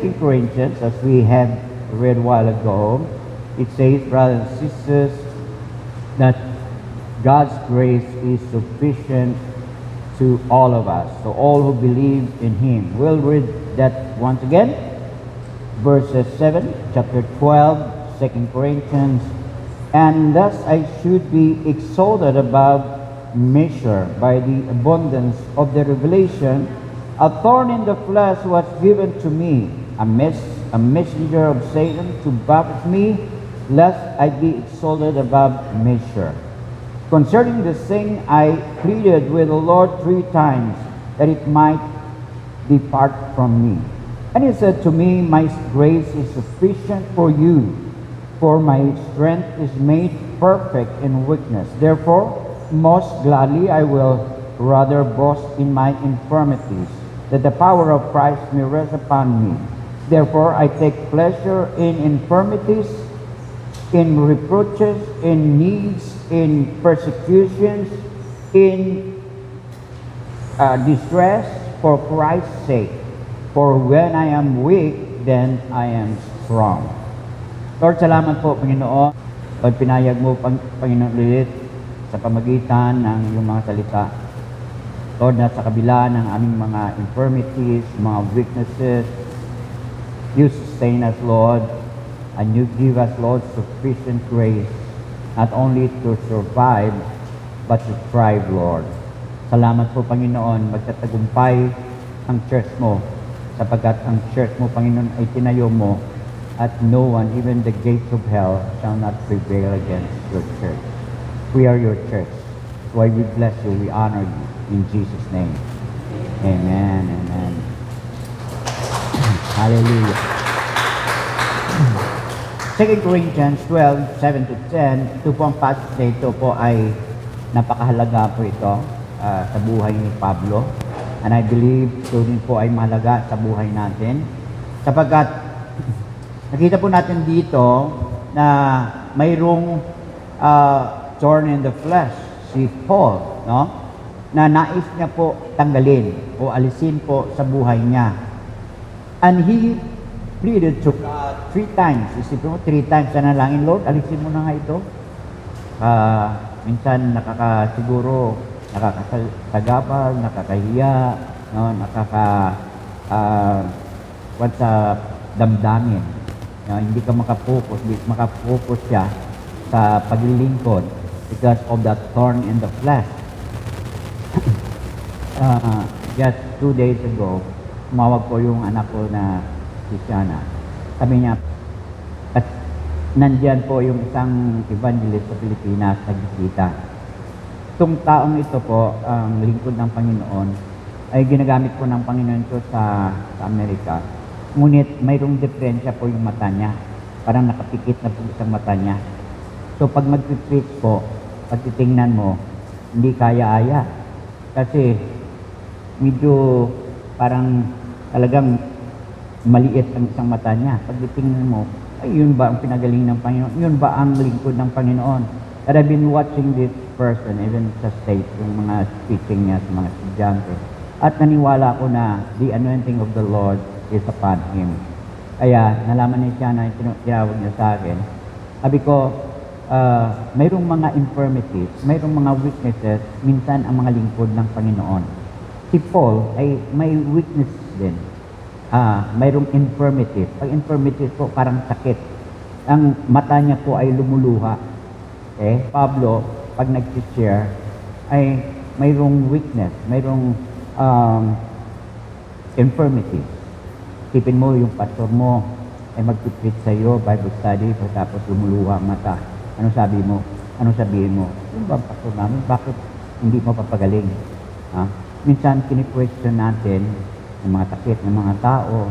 2 Corinthians, as we have read a while ago, it says, brothers and sisters, that God's grace is sufficient to all of us, to all who believe in Him. We'll read that once again. Verses 7, chapter 12, 2 Corinthians. And thus I should be exalted above measure by the abundance of the revelation. A thorn in the flesh was given to me, a messenger of Satan to buffet me, lest I be exalted above measure. Concerning this thing, I pleaded with the Lord 3 times that it might depart from me. And He said to me, my grace is sufficient for you, for my strength is made perfect in weakness. Therefore, most gladly I will rather boast in my infirmities, that the power of Christ may rest upon me. Therefore, I take pleasure in infirmities, in reproaches, in needs, in persecutions, in distress, for Christ's sake. For when I am weak, then I am strong. Lord, salamat po, Panginoon. Pag pinayag mo, Panginoon, ulit sa pamagitan ng iyong mga salita. Lord, na sa kabila ng aming mga infirmities, mga weaknesses, you sustain us, Lord, and you give us, Lord, sufficient grace, not only to survive, but to thrive, Lord. Salamat po, Panginoon, magtatagumpay ang church mo, sapagkat ang church mo, Panginoon, ay tinayo mo, at no one, even the gates of hell, shall not prevail against your church. We are your church. Why we bless you, we honor you, in Jesus' name. Amen, amen. Hallelujah. 2 Corinthians 12, 7-10, ito po ang passage na ito po ay napakahalaga po ito sa buhay ni Pablo. And I believe ito din po ay mahalaga sa buhay natin. Sapagkat nakita po natin dito na mayroong thorn in the flesh, si Paul, no? Na nais niya po tanggalin o alisin po sa buhay niya. And he pleaded to God 3 times. Isipin mo, 3 times na nalangin, Lord, alisin mo na nga ito. Minsan siguro nakakasagabal, nakakahiya, no? Sa damdamin. No? Hindi ka makapokus siya sa paglilingkod because of that thorn in the flesh. Just 2 days ago, tumawag ko yung anak ko na si Siana. Sabi niya, at nandyan po yung isang evangelist sa Pilipinas sa bisita. Itong taong ito po, ang lingkod ng Panginoon, ay ginagamit po ng Panginoon ito sa Amerika. Ngunit mayroong diferensya po yung mata niya. Parang nakapikit na po isang mata niya. So pag mag-preach po, pag titingnan mo, hindi kaya-aya. Kasi medyo parang talagang maliit ang isang mata niya. Pag titingnan mo, ay yun ba ang pinagaling ng Panginoon? Yun ba ang lingkod ng Panginoon? But I've been watching this person, even sa state, yung mga speaking niya sa mga estudyante. At naniwala ko na the anointing of the Lord is upon him. Kaya nalaman niya siya na tinawag niya sa akin. Sabi ko, mayroong mga infirmities, mayroong mga weaknesses, minsan ang mga lingkod ng Panginoon. Si Paul ay may weakness din. Mayroong infirmities. Pag infirmities po, parang sakit. Ang mata niya po ay lumuluha. Pablo, pag nag-share, ay mayroong weakness, mayroong infirmity. Tipin mo, yung pastor mo ay mag-preach sa iyo, Bible study, tapos lumuluha ang mata. Ano sabi mo? Ano sabihin mo? Yung ba ang pastor namin? Bakit hindi mo papagaling? Minsan, kini-question natin ang mga sakit ng mga tao.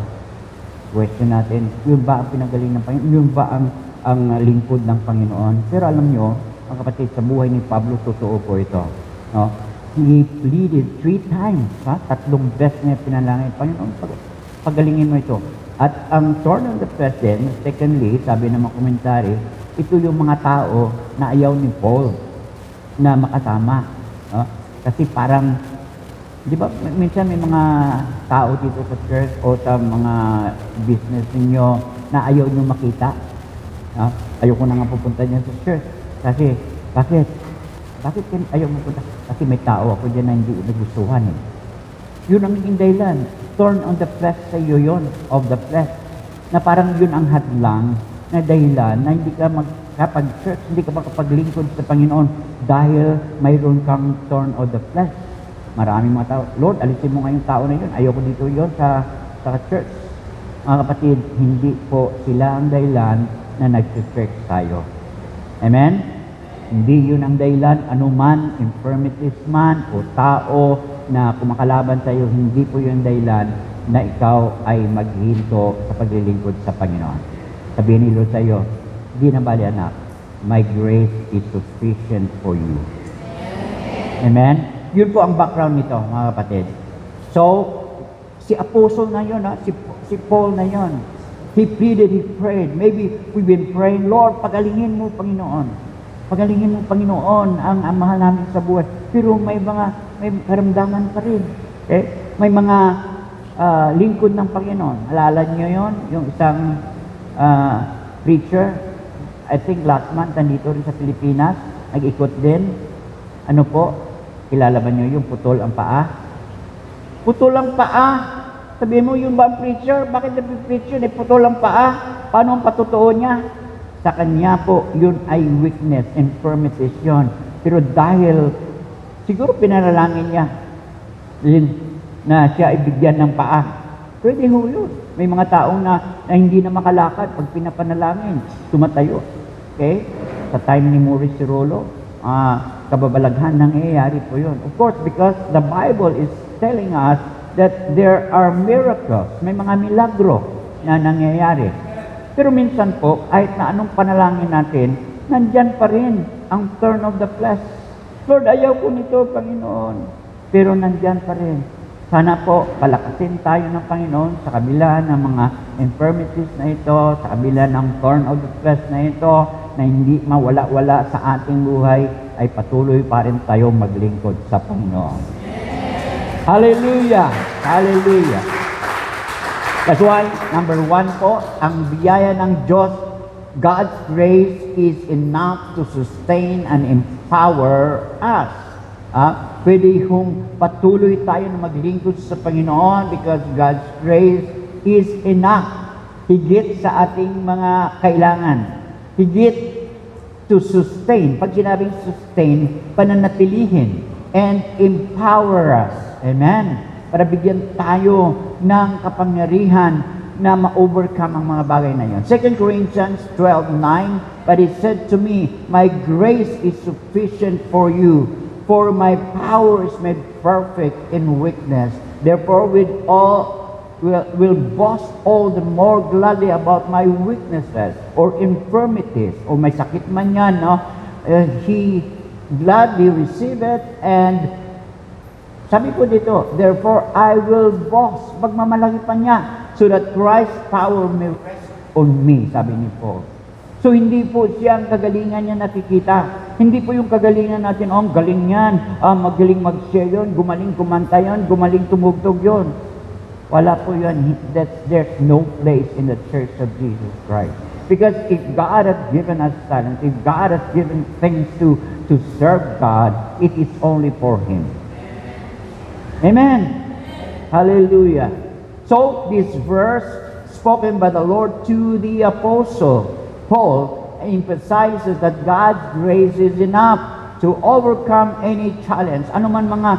Question natin, yun ba ang pinagaling ng Panginoon? Yun ba ang lingkod ng Panginoon? Pero alam nyo, mga kapatid, sa buhay ni Pablo, totoo po ito. No? He pleaded 3 times. 3 beses niya pinalangin, Panginoon, pagalingin mo ito. At ang thorn on the flesh din, secondly, sabi ng mga komentary, ito yung mga tao na ayaw ni Paul na makasama. No? Kasi parang Di ba, minsan may mga tao dito sa church o sa mga business ninyo na ayaw nyo makita. Ayaw ko na nga pupunta dyan sa church. Kasi, bakit? Bakit ayaw mo punta? Kasi may tao ako dyan na hindi nagustuhan eh. Yun ang naging dahilan. Thorn on the flesh sa iyo yun, of the flesh. Na parang yun ang hadlang na dahilan na hindi ka magkapag-church, hindi ka makapaglingkod sa Panginoon dahil mayroon kang thorn of the flesh. Maraming mga tao, Lord, alisin mo nga yung tao na yun. Ayoko dito yun sa church. Mga kapatid, hindi po sila ang dahilan na nag-church tayo. Amen? Hindi yun ang dahilan, anuman, infirmities man, o tao na kumakalaban sa iyo, hindi po yun dahilan na ikaw ay maghinto sa paglilingkod sa Panginoon. Sabihin ni Lord sa iyo, hindi na bali anak, my grace is sufficient for you. Amen? Yun po ang background nito, mga kapatid. So, si Apostle na yun, si Paul na yun. He pleaded, he prayed. Maybe we've been praying, Lord, pagalingin mo, Panginoon. Pagalingin mo, Panginoon, ang mahal namin sa buhay. Pero may karamdaman pa rin. Okay? May mga lingkod ng Panginoon. Alala niyo yun? Yung isang preacher, I think last month, nandito rin sa Pilipinas, nag-ikot din. Ano po? Kilala ba niyo yung putol ang paa? Putol ang paa. Sabihin mo, yun ba ang preacher? Bakit na-preacher? Putol ang paa. Paano ang patutuo niya? Sa kanya po, yun ay weakness, infirmities yun. Pero dahil, siguro pinaralangin niya na siya ay bigyan ng paa. Pwede ho yun. May mga taong na hindi na makalakad pag pinapanalangin, tumatayo. Okay? Sa time ni Maurice Cirolo, kababalaghan nangyayari po yun. Of course, because the Bible is telling us that there are miracles. May mga milagro na nangyayari. Pero minsan po, kahit na anong panalangin natin, nandyan pa rin ang turn of the flesh. Lord, ayaw ko nito, Panginoon. Pero nandyan pa rin. Sana po, palakasin tayo ng Panginoon sa kabila ng mga infirmities na ito, sa kabila ng thorn of the flesh na ito, na hindi mawala-wala sa ating buhay, ay patuloy pa rin tayo maglingkod sa Panginoon. Hallelujah! Hallelujah! That's why, number 1 po, ang biyaya ng Diyos, God's grace is enough to sustain and empower us. Pwede hong patuloy tayo na maglingkod sa Panginoon because God's grace is enough. Higit sa ating mga kailangan. Higit to sustain. Pag sinabing sustain, pananatilihin and empower us. Amen? Para bigyan tayo ng kapangyarihan na ma-overcome ang mga bagay na yan. 2 Corinthians 12:9, but it said to me, my grace is sufficient for you, for my power is made perfect in weakness. Therefore, will boast all the more gladly about my weaknesses or infirmities, o may sakit man yan, no? He gladly receive it, and sabi ko dito, therefore I will boast, magmamalaki pa niya, so that Christ's power may rest on me, sabi ni Paul. So hindi po siya ang kagalingan niya nakikita. Hindi po yung kagalingan natin, ang galing yan, magaling mag-share yun, gumaling kumanta yun, gumaling tumugtog yun. Wala po yun. There's no place in the Church of Jesus Christ. Because if God has given us talent, if God has given things to serve God, it is only for Him. Amen. Hallelujah. So, this verse spoken by the Lord to the Apostle Paul emphasizes that God's grace is enough to overcome any challenge. Ano man mga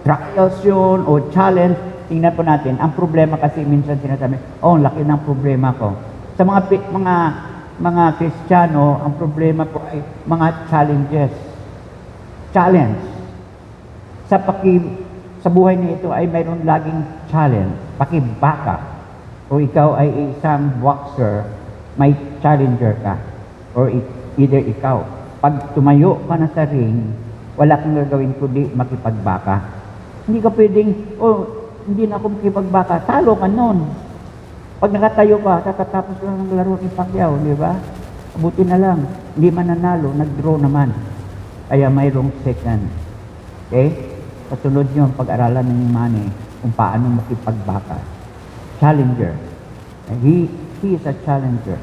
trials yun o challenge, tingnan po natin. Ang problema kasi minsan sinasabi, laki ng problema ko. Sa mga Kristiyano, ang problema po ay mga challenges. Challenge. Sa buhay na ito ay mayroon laging challenge. Pakibaka. O ikaw ay isang boxer, may challenger ka. Or either ikaw. Pag tumayo ka na sa ring, wala kang gagawin kundi makipagbaka. Hindi ka pwedeng, hindi na ako makipagbaka. Talo ka nun. Pag nakatayo ka, kakatapos lang ng laro ni Pacquiao, di ba? Buti na lang, hindi man nanalo, nag-draw naman. Kaya mayroong second. Okay? Kasunod nyo, pag-aralan ng money kung paano makipagbaka. Challenger. He is a challenger.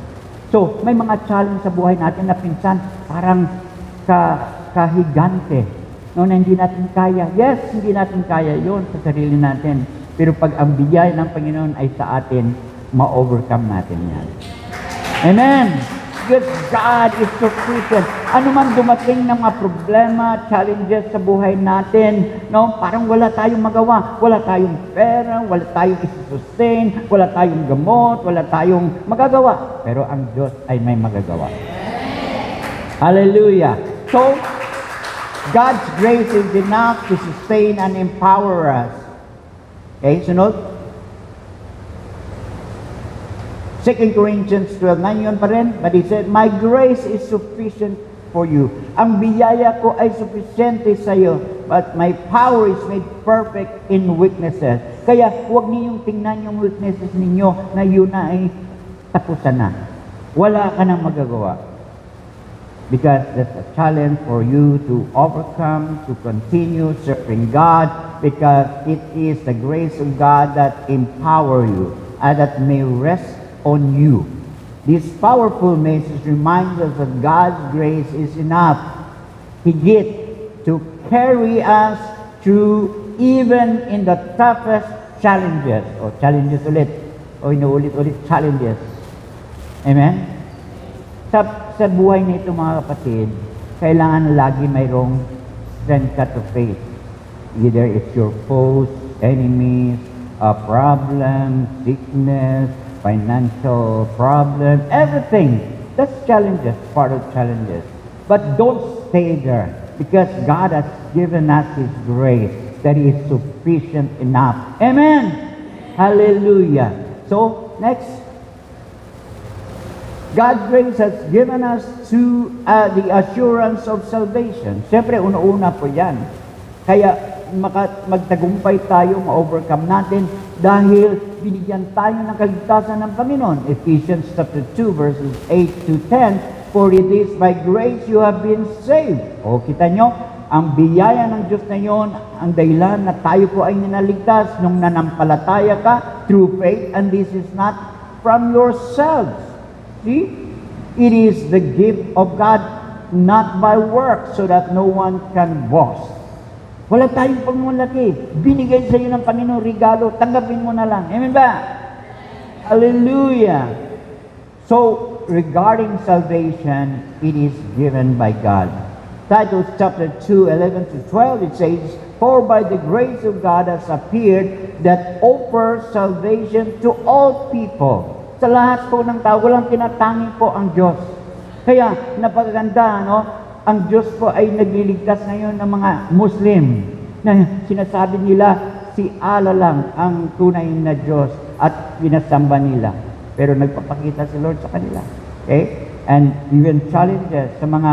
So, may mga challenge sa buhay natin na pinsan parang kahigante. No, na hindi natin kaya. Yes, hindi natin kaya yon sa sarili natin. Pero pag ang biyaya ng Panginoon ay sa atin, ma-overcome natin yan. Amen! Because God is sufficient. Ano man dumating ng mga problema, challenges sa buhay natin, no? Parang wala tayong magawa. Wala tayong pera, wala tayong isusustain, wala tayong gamot, wala tayong magagawa. Pero ang Diyos ay may magagawa. Hallelujah! So, God's grace is enough to sustain and empower us. Okay, sunod. 2 Corinthians 12:9 yun pa rin. But he said, my grace is sufficient for you. Ang biyaya ko ay suficiente sa iyo, but my power is made perfect in weaknesses. Kaya huwag ninyong tingnan yung weaknesses ninyo na yun na ay tapusan na. Wala ka nang magagawa. Because that's a challenge for you to overcome, to continue serving God, because it is the grace of God that empower you and that may rest on you. This powerful message reminds us that God's grace is enough. Higit to carry us through even in the toughest challenges. O challenges ulit. O inuulit-ulit challenges. Amen? Sa buhay nito mga kapatid, kailangan lagi mayroong strength ka to face. Either it's your foes, enemies, a problem, sickness, financial problem, everything. That's challenges, part of challenges. But don't stay there, because God has given us His grace that is sufficient enough. Amen! Hallelujah! So, next. God's grace has given us to the assurance of salvation. Siyempre, una-una po yan. Kaya, magtagumpay tayo, ma-overcome natin dahil binigyan tayo ng kaligtasan ng Panginoon. Ephesians chapter 2 verses 8 to 10, for it is by grace you have been saved. O kita nyo, ang biyaya ng Diyos na yon, ang dahilan na tayo po ay ninaligtas nung nanampalataya ka through faith, and this is not from yourselves. See? It is the gift of God, not by works, so that no one can boast. Wala tayong pagmulaki. Binigay sa iyo ng Panginoon regalo, tanggapin mo na lang. Amen ba? Hallelujah! So, regarding salvation, it is given by God. Titus chapter 2, 11 to 12, it says, for by the grace of God has appeared that offers salvation to all people. Sa lahat po ng tao, walang tinatangi po ang Diyos. Kaya, napaganda, no? Ang Diyos po ay nagliligtas ngayon ng mga Muslim na sinasabi nila si Allah lang ang tunay na Diyos at pinasamba nila. Pero nagpapakita si Lord sa kanila. Okay? And even challenges sa mga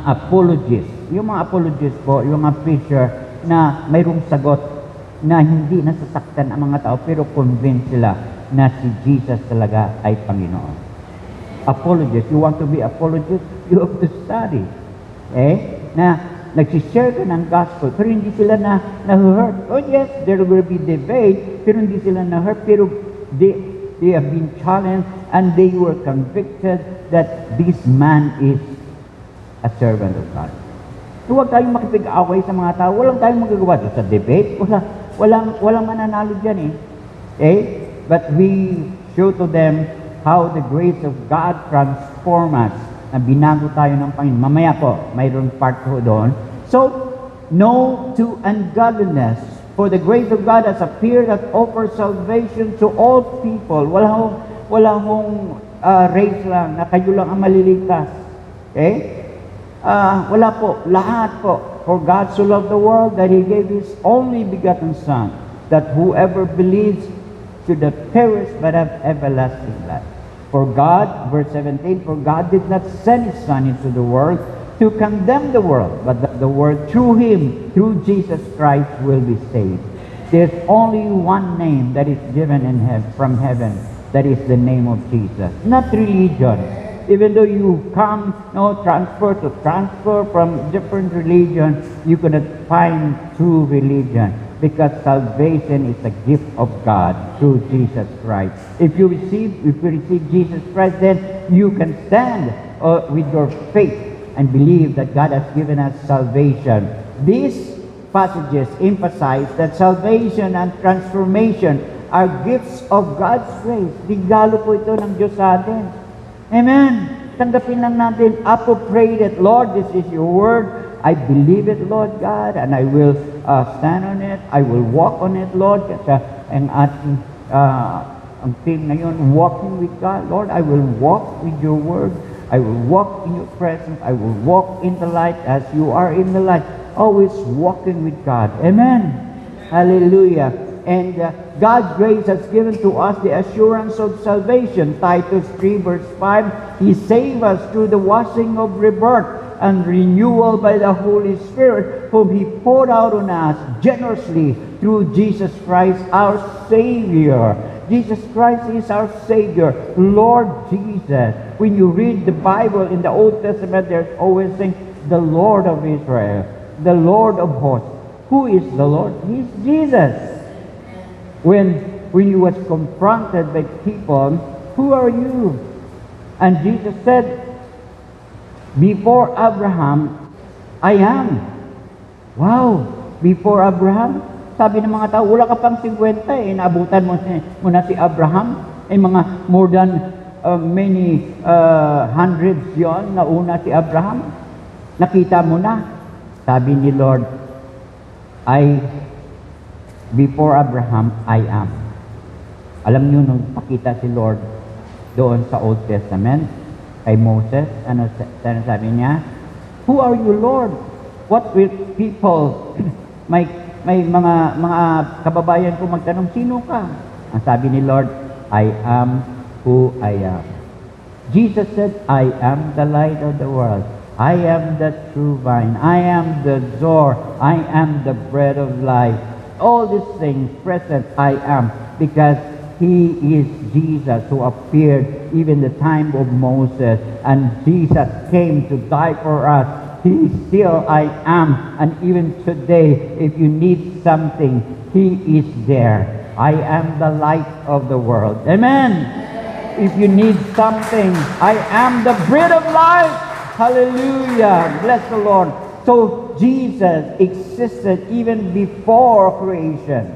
apologists. Yung mga apologists po, yung mga preacher na mayroong sagot na hindi nasasaktan ang mga tao pero convinced sila na si Jesus talaga ay Panginoon. Apologist. You want to be apologist? You have to study. Na nagsishare ka ng gospel, pero hindi sila na-hurt. Oh yes, there will be debate, pero hindi sila na-hurt. Pero they have been challenged and they were convicted that this man is a servant of God. So, huwag tayong makipag-away sa mga tao. Walang tayong magagawa sa debate. Walang mananalo dyan But we show to them how the grace of God transform us, na binago tayo ng Panginoon. Mamaya po, mayroon part ko doon. So, no to ungodliness, for the grace of God has appeared that offers salvation to all people. Wala hong race lang, na kayo lang ang maliligtas. Wala po, lahat po. For God so loved the world that He gave His only begotten Son, that whoever believes should not perish but have everlasting life. For God, verse 17, for God did not send His Son into the world to condemn the world, but that the world through Him, through Jesus Christ, will be saved. There's only one name that is given from heaven, that is the name of Jesus. Not religion, Even though you come, transfer from different religion, you cannot find true religion. Because salvation is a gift of God through Jesus Christ. If you receive Jesus Christ, then you can stand with your faith and believe that God has given us salvation. These passages emphasize that salvation and transformation are gifts of God's grace. Regalo po ito ng Diyos sa atin. Amen. Tanggapin lang natin, appropriate it. Lord, this is your word. I believe it, Lord God, and I will stand on it. I will walk on it, Lord. Kasi ang ating ang theme ngayon, walking with God. Lord, I will walk with your word. I will walk in your presence. I will walk in the light as you are in the light. Always walking with God. Amen. Hallelujah. And God's grace has given to us the assurance of salvation. Titus 3 verse 5, He saved us through the washing of rebirth and renewal by the Holy Spirit, whom He poured out on us generously through Jesus Christ our Savior. Jesus Christ is our Savior, Lord Jesus. When you read the Bible in the Old Testament, there's always saying, the Lord of Israel, the Lord of hosts. Who is the Lord? He's Jesus. When he was confronted by people, who are you? And Jesus said, before Abraham, I am. Wow! Before Abraham, sabi ng mga tao, wala ka pang 50 naabutan mo na si Abraham. Mga more than many hundreds yon na una si Abraham. Nakita mo na. Sabi ni Lord, before Abraham, I am. Alam niyo, nung pakita si Lord doon sa Old Testament, kay Moses, ano sabi niya? Who are you, Lord? What will people, may mga kababayan ko magtanong, sino ka? Ang sabi ni Lord, I am who I am. Jesus said, I am the light of the world. I am the true vine. I am the door. I am the bread of life. All these things present, I am, because He is Jesus who appeared even the time of Moses, and Jesus came to die for us. He is still I am, and even today, if you need something, He is there. I am the light of the world. Amen. If you need something, I am the bread of life. Hallelujah. Bless the Lord. So Jesus existed even before creation.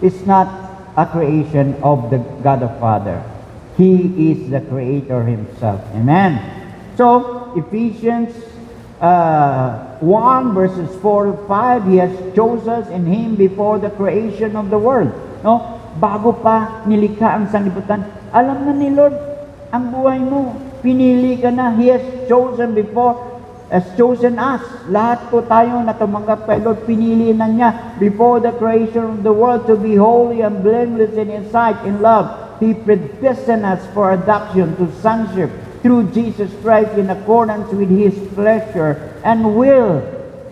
It's not a creation of the God the Father. He is the Creator Himself. Amen. So, Ephesians 1 verses 4 to 5, He has chosen us in Him before the creation of the world. No? Bago pa nilikha ang sanlibutan, alam na ni Lord ang buhay mo. Pinili ka na. He has chosen us. Lahat po tayo na tumanggap kay Lord, pinili na niya before the creation of the world to be holy and blameless in His sight in love. He predestined us for adoption to sonship through Jesus Christ in accordance with His pleasure and will.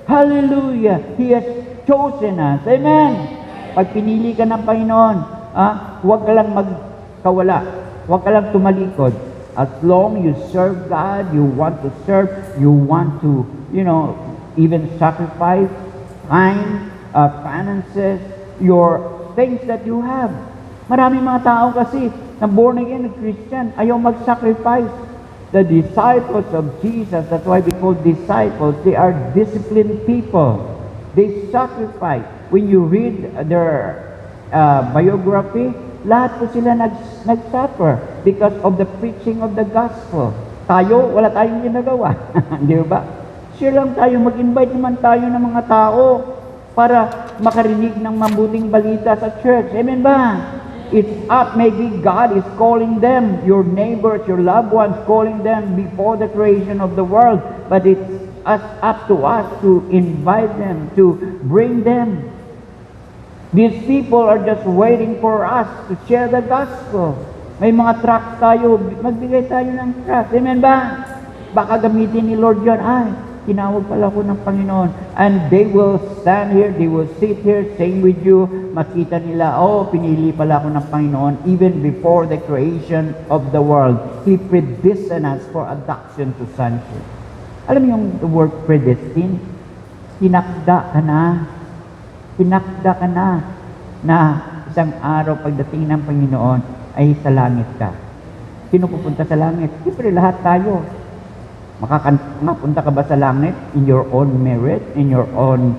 Hallelujah! He has chosen us. Amen! Pag pinili ka ng Panginoon, huwag ka lang magkawala. Huwag ka lang tumalikod. As long you serve God, you want to serve, you want to, even sacrifice time, finances, your things that you have. Maraming mga tao kasi na born again Christian, ayaw mag-sacrifice. The disciples of Jesus, that's why we call disciples, they are disciplined people. They sacrifice. When you read their biography, lahat po sila nag-suffer because of the preaching of the gospel. Tayo, wala tayong ginagawa. Di ba? Sure lang tayo, mag-invite naman tayo ng mga tao para makarinig ng mabuting balita sa church. Amen ba? It's up, maybe God is calling them, your neighbors, your loved ones, calling them before the creation of the world. But it's up to us to invite them, to bring them. These people are just waiting for us to share the gospel. May mga tracts tayo, magbigay tayo ng tracts. Amen ba? Baka gamitin ni Lord yun. tinawag pala ako ng Panginoon. And they will stand here, they will sit here, sing with you, makita nila, oh, pinili pala ako ng Panginoon. Even before the creation of the world, He predestined us for adoption to sonship. Alam mo yung the word predestined? Tinakda ka na. Tinakda ka na isang araw pagdating ng Panginoon ay sa langit ka. Sino pupunta sa langit? Siyempre lahat tayo. Makapunta ka ba sa langit in your own merit, in your own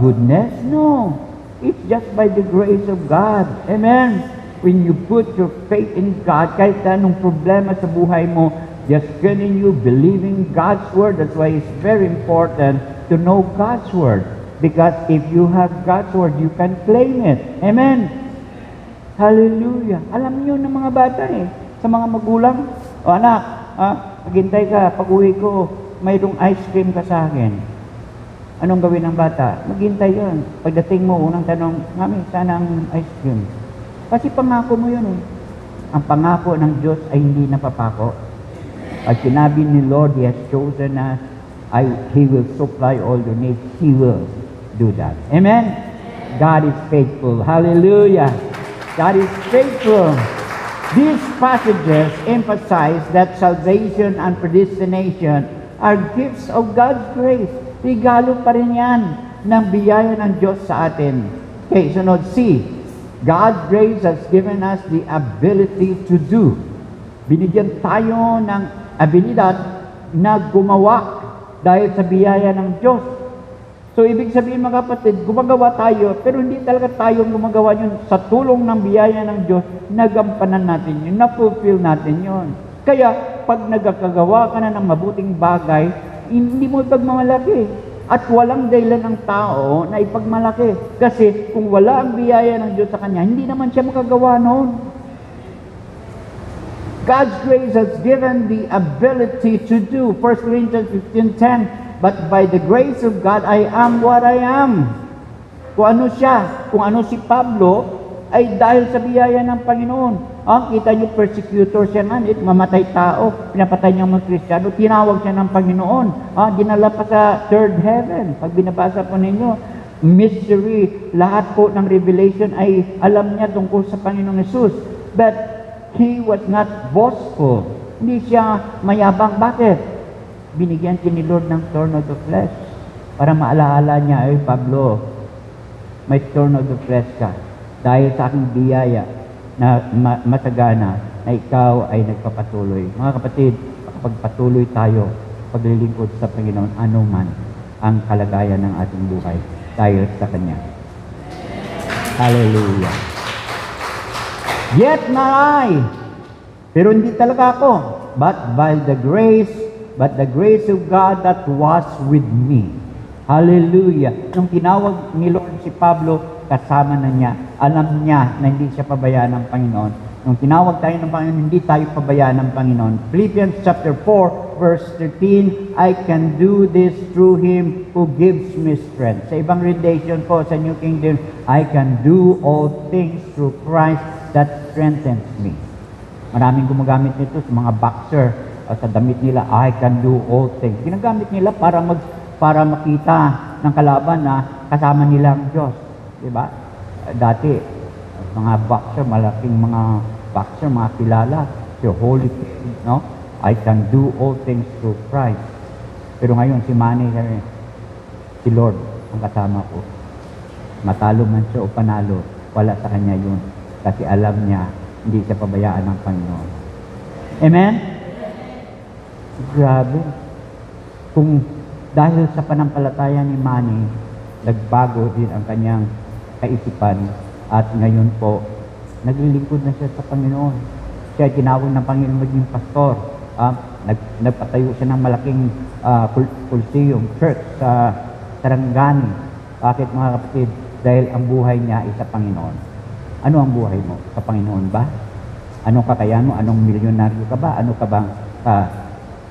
goodness? No. It's just by the grace of God. Amen. When you put your faith in God, kahit anong problema sa buhay mo, just continue believing God's Word. That's why it's very important to know God's Word. Because if you have God's Word, you can claim it. Amen. Hallelujah. Alam niyo ng mga bata sa mga magulang, o anak, maghintay ka, pag-uwi ko, mayroong ice cream ka sa akin. Anong gawin ng bata? Maghintay yun. Pagdating mo, unang tanong, Mami, sana ang ice cream. Kasi pangako mo yun Ang pangako ng Diyos ay hindi napapako. Pag sinabi ni Lord, He has chosen us, He will supply all your needs. He will do that. Amen? God is faithful. Hallelujah. God is faithful. These passages emphasize that salvation and predestination are gifts of God's grace. Regalo pa rin yan ng biyaya ng Diyos sa atin. Okay, sunod C. God's grace has given us the ability to do. Binigyan tayo ng abilidad na gumawa dahil sa biyaya ng Diyos. So, ibig sabihin mga kapatid, gumagawa tayo, pero hindi talaga tayo gumagawa yun sa tulong ng biyaya ng Diyos, nagampanan natin yun, na-fulfill natin yun. Kaya, pag nagkakagawa ka na ng mabuting bagay, hindi mo ipagmamalaki. At walang dahilan ng tao na ipagmalaki. Kasi, kung wala ang biyaya ng Diyos sa kanya, hindi naman siya makagawa noon. God's grace has given the ability to do. 1 Corinthians 15:10, but by the grace of God, I am what I am. Kung ano siya, kung ano si Pablo, ay dahil sa biyaya ng Panginoon. Kita niyo, persecutor siya nga, mamatay tao, pinapatay niya mga Kristiyano, tinawag siya ng Panginoon. Dinala pa sa third heaven. Pag binabasa po ninyo, mystery, lahat po ng revelation ay alam niya tungkol sa Panginoong Jesus. But he was not boastful. Hindi siya mayabang. Bakit? Binigyan siya ni Lord ng thorn of the flesh para maalaala niya, ay Pablo, may thorn of the flesh ka. Dahil sa aking biyaya na matagana na ikaw ay nagpapatuloy. Mga kapatid, pagpatuloy tayo, paglilingkod sa Panginoon, anuman ang kalagayan ng ating buhay dahil sa Kanya. Hallelujah. Yet not I, pero hindi talaga ako, but the grace of God that was with me. Hallelujah. Nung tinawag ni Lord si Pablo, kasama na niya. Alam niya na hindi siya pabayaan ng Panginoon. Nung tinawag tayo ng Panginoon, hindi tayo pabayaan ng Panginoon. Philippians chapter 4, verse 13, I can do this through Him who gives me strength. Sa ibang rendition po, sa New King James, I can do all things through Christ that strengthens me. Maraming gumagamit nito sa mga boxer, sa damit nila, I can do all things. Ginagamit nila para makita ng kalaban na kasama nila ang Diyos. Diba? Dati, mga boxer, malaking mga boxer, mga kilala, si Holy Spirit, no? I can do all things through Christ. Pero ngayon, si Manny, si Lord, ang kasama ko. Matalo man siya o panalo, wala sa kanya yun. Kasi alam niya, hindi siya pabayaan ng Panginoon. Amen? Grabe. Kung dahil sa panampalataya ni Manny, nagbago din ang kanyang kaisipan at ngayon po, naglilingkod na siya sa Panginoon. Siya tinawag ng Panginoon maging pastor. Nagpatayo siya ng malaking Colosseum Church sa Sarangani. Bakit mga kapatid? Dahil ang buhay niya ay sa Panginoon. Ano ang buhay mo? Sa Panginoon ba? Anong kakayahan mo? Anong milyonaryo ka ba? Ano ka bang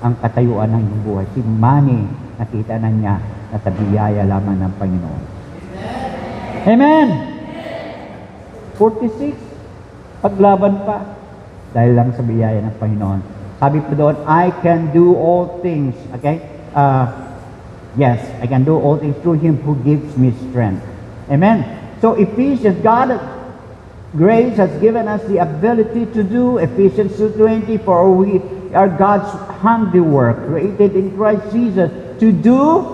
ang katayuan ng iyong buhay? Si Manny, nakita na niya na sa biyaya lamang ng Panginoon. Amen! 46, paglaban pa. Dahil lang sa biyaya ng Panginoon. Sabi po doon, I can do all things. Okay? Yes, I can do all things through Him who gives me strength. Amen. So Ephesians, God grace has given us the ability to do Ephesians 2:20, for we are God's handiwork, created in Christ Jesus to do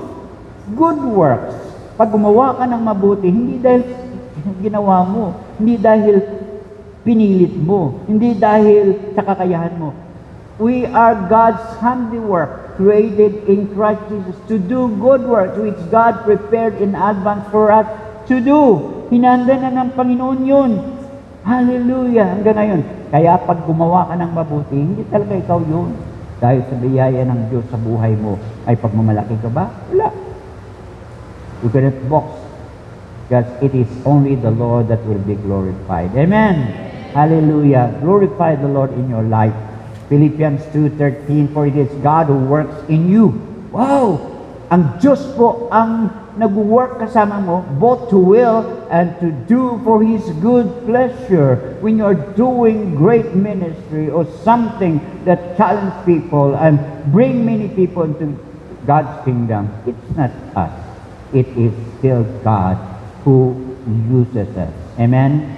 good works. Pag gumawa ka ng mabuti, hindi dahil ginawa mo, hindi dahil pinilit mo, hindi dahil sa kakayahan mo. We are God's handiwork, created in Christ Jesus to do good works, which God prepared in advance for us to do. Hinanda na ng Panginoon yun. Hallelujah! Hanggang ngayon. Kaya pag gumawa ka ng mabuti, hindi talaga ikaw yun. Dahil sa biyaya ng Diyos sa buhay mo, ay pagmamalaki ka ba? Wala. You cannot box. Because it is only the Lord that will be glorified. Amen! Hallelujah! Glorify the Lord in your life. Philippians 2:13, for it is God who works in you. Wow! Ang Diyos po ang nag-work kasama mo, both to will and to do for His good pleasure. When you're doing great ministry or something that challenge people and bring many people into God's kingdom, it's not us. It is still God who uses us. Amen?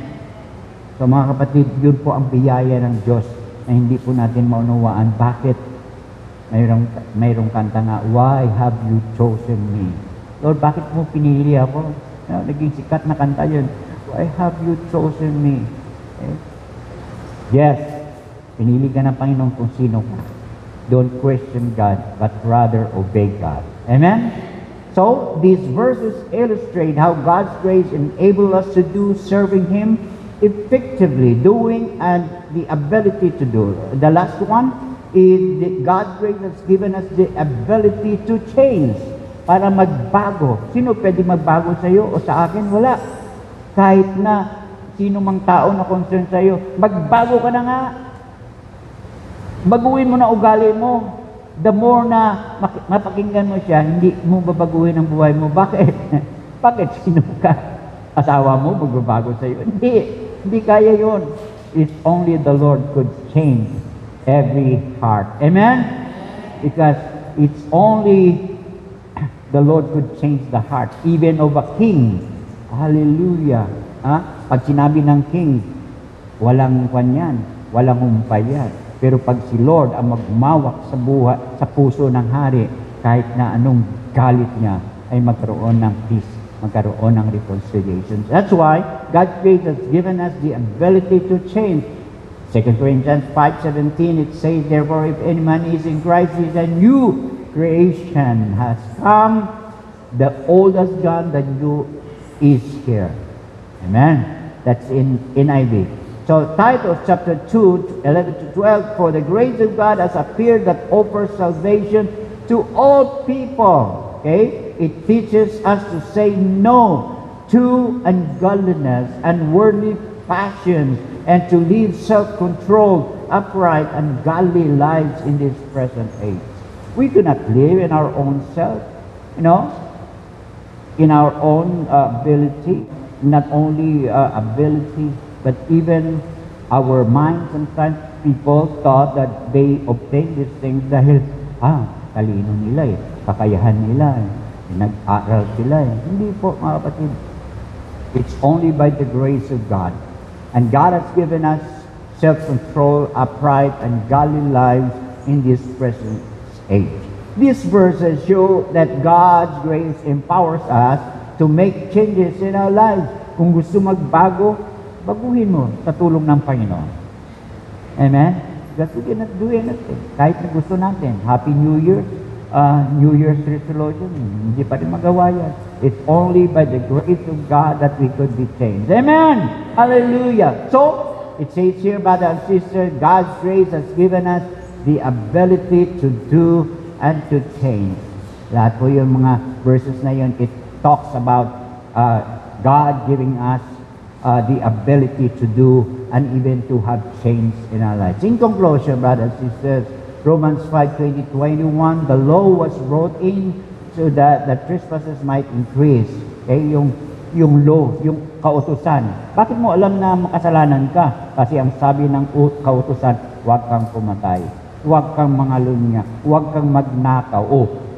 So mga kapatid, yun po ang biyaya ng Diyos na hindi po natin maunawaan. Bakit? Mayroong kanta nga, why have you chosen me? Lord, bakit mo pinili ako? Naging sikat na kanta yun. Why have you chosen me? Okay? Yes, pinili ka ng Panginoon kung sino ka. Don't question God, but rather obey God. Amen? So, these verses illustrate how God's grace enables us to do serving Him effectively, doing and the ability to do. The last one is that God's grace has given us the ability to change, para magbago. Sino pwede magbago sa iyo o sa akin? Wala. Kahit na sino mang tao na concern sa iyo, magbago ka na nga. Baguhin mo na ugali mo. The more na mapakinggan mo siya, hindi mo babaguhin ang buhay mo. Bakit? Bakit? Sino ka? Asawa mo, magbabago sa iyo? Hindi kaya yun. It's only the Lord could change every heart. Amen? Because it's only the Lord could change the heart, even of a king. Hallelujah. Pag sinabi ng king, walang kanyan, walang humpay yan. Pero pag si Lord ang magmawak sa buhay, sa puso ng hari, kahit na anong galit niya, ay magkaroon ng peace, magkaroon ng reconciliation. That's why God's grace has given us the ability to change. 2 Corinthians 5:17, it says, therefore, if any man is in Christ, he is a new creation, has come, the old has gone, the new is here. Amen? That's in NIV. So Titus chapter 2, 11-12, for the grace of God has appeared that offers salvation to all people. Okay? It teaches us to say no to ungodliness and worldly passions and to live self-controlled, upright, and godly lives in this present age. We do not live in our own self, in our own ability, not only ability, but even our minds. Sometimes people thought that they obtained these things dahil, talino nila kakayahan nila nag-aral sila Hindi po, mga kapatid. It's only by the grace of God. And God has given us self-control, upright, and godly lives in this present age. These verses show that God's grace empowers us to make changes in our lives. Kung gusto magbago, baguhin mo sa tulong ng Panginoon. Amen? Because we cannot do anything. Kahit na gusto natin, Happy New Year, New Year's resolution, hindi pa rin magawa yan. It's only by the grace of God that we could be changed. Amen! Hallelujah! So, it says here, brother and sister, God's grace has given us the ability to do and to change. Lahat po yung mga verses na yun, it talks about God giving us the ability to do and even to have change in our lives. In conclusion, brothers and sisters, Romans 5:20-21, the law was brought in so that the trespasses might increase. Okay, yung law, yung kautusan. Bakit mo alam na makasalanan ka? Kasi ang sabi ng kautusan, huwag kang pumatay, huwag kang mangalunya, huwag kang magnakaw,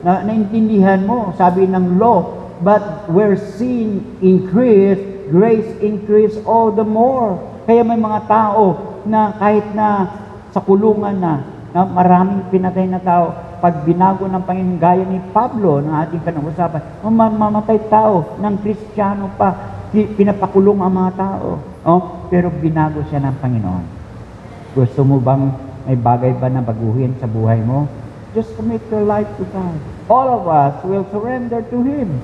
naintindihan mo, sabi ng law, but where sin increase, grace increase all the more. Kaya may mga tao na kahit na sa kulungan na maraming pinatay na tao, pag binago ng Panginoon, gaya ni Pablo na ating pinag-usapan, mamatay tao ng Kristiyano pa, pinapakulong ang mga tao. Pero binago siya ng Panginoon. Gusto mo bang may bagay ba na baguhin sa buhay mo? Just commit your life to God. All of us will surrender to Him.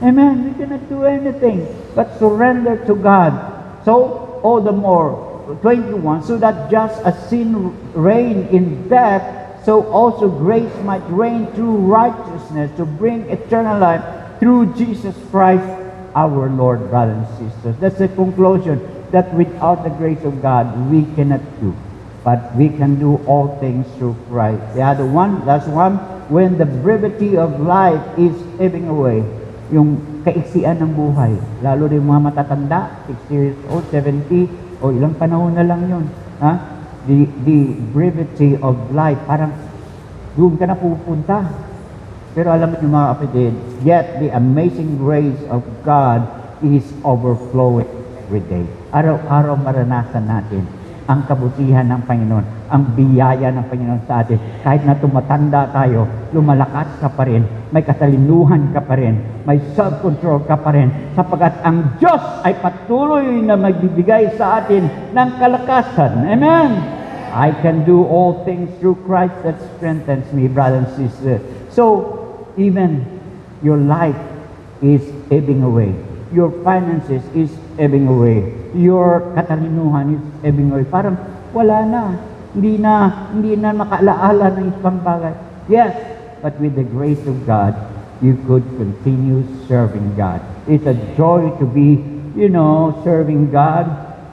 Amen. We cannot do anything but surrender to God. So, all the more, 21, so that just as sin reigned in death, so also grace might reign through righteousness to bring eternal life through Jesus Christ our Lord, brothers and sisters. That's the conclusion, that without the grace of God, we cannot do. But we can do all things through Christ. The other one, last one, when the brevity of life is ebbing away, yung kaiksian ng buhay, lalo rin mga matatanda, 60 years old, 70, o ilang panahon na lang yun. The brevity of life, parang doon ka na pupunta. Pero alam niyo mga kapatid, yet the amazing grace of God is overflowing every day. Araw-araw maranasan natin ang kabutihan ng Panginoon, ang biyaya ng Panginoon sa atin. Kahit na tumatanda tayo, lumalakas ka pa rin, may katalinuhan ka pa rin, may self-control ka pa rin, sapagkat ang Diyos ay patuloy na magbibigay sa atin ng kalakasan. Amen! I can do all things through Christ that strengthens me, brothers and sisters. So, even your life is ebbing away. Your finances is ebbing away. Your katalinuhan is ebbing away. Parang wala na. Hindi na makaalaala ng isang bagay. Yes, but with the grace of God, you could continue serving God. It's a joy to be, serving God,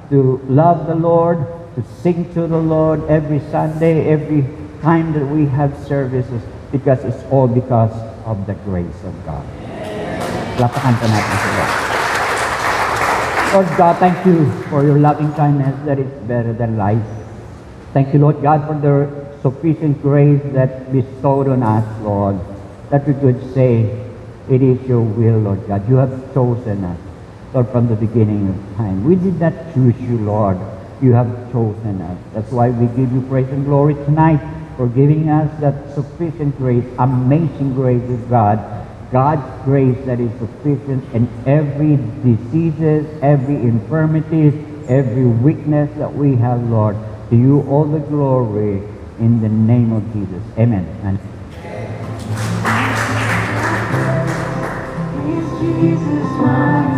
to love the Lord, to sing to the Lord every Sunday, every time that we have services, because it's all because of the grace of God. Lapakan pa natin sa Lord. Lord God, thank you for your loving kindness that is better than life. Thank you, Lord God, for the sufficient grace that bestowed on us, Lord, that we could say, it is your will, Lord God. You have chosen us, Lord, from the beginning of time. We did not choose you, Lord. You have chosen us. That's why we give you praise and glory tonight for giving us that sufficient grace, amazing grace of God. God's grace that is sufficient in every diseases, every infirmities, every weakness that we have, Lord. To you all the glory in the name of Jesus. Amen. And Is Jesus mine?